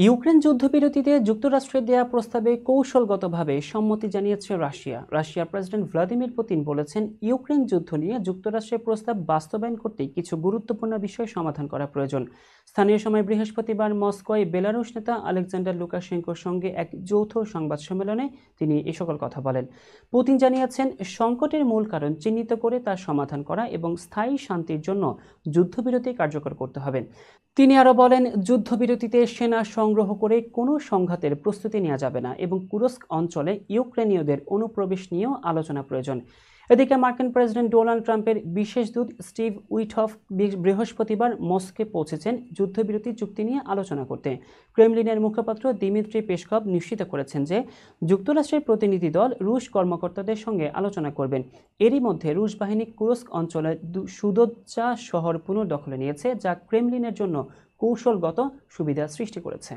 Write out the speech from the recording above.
Ukraine যুদ্ধবিরতিতে যুক্তরাষ্ট্রের দেয়া প্রস্তাবে কৌশলগতভাবে সম্মতি জানিয়েছে রাশিয়ার প্রেসিডেন্ট ভ্লাদিমির পুতিন বলেছেন, ইউক্রেন যুদ্ধ নিয়ে যুক্তরাষ্ট্রের প্রস্তাব বাস্তবায়ন করতে কিছু গুরুত্বপূর্ণ বিষয় সমাধান করা প্রয়োজন। স্থানীয় সময় বৃহস্পতিবার মস্কোয় বেলারুশ নেতা আলেকজান্ডার লুকাশেঙ্কোর সঙ্গে এক যৌথ সংবাদ সম্মেলনে তিনি এ সকল কথা বলেন। পুতিন জানিয়েছেন, সংকটের মূল কারণ চিহ্নিত করে তার সমাধান করা এবং স্থায়ী শান্তির জন্য যুদ্ধবিরতি কার্যকর করতে হবে। তিনি আরও বলেন, যুদ্ধবিরতিতে সেনা সংগ্রহ করে কোনো সংঘাতের প্রস্তুতি নেওয়া যাবে না এবং কুরস্ক অঞ্চলে ইউক্রেনীয়দের অনুপ্রবেশ নিয়েও আলোচনা প্রয়োজন। এদিকে মার্কিন প্রেসিডেন্ট ডোনাল্ড ট্রাম্পের বিশেষ দূত স্টিভ উইটহফ বৃহস্পতিবার মস্কোয় পৌঁছেছেন যুদ্ধবিরতি চুক্তি নিয়ে আলোচনা করতে। ক্রেমলিনের মুখপাত্র দিমিত্রি পেসকভ নিশ্চিত করেছেন যে যুক্তরাষ্ট্রের প্রতিনিধি দল রুশ কর্মকর্তাদের সঙ্গে আলোচনা করবেন। এরই মধ্যে রুশ বাহিনী কুরস্ক অঞ্চলে সুদোচ্চা শহর পুনর্দখলে নিয়েছে, যা ক্রেমলিনের জন্য কৌশলগত সুবিধা সৃষ্টি করেছে।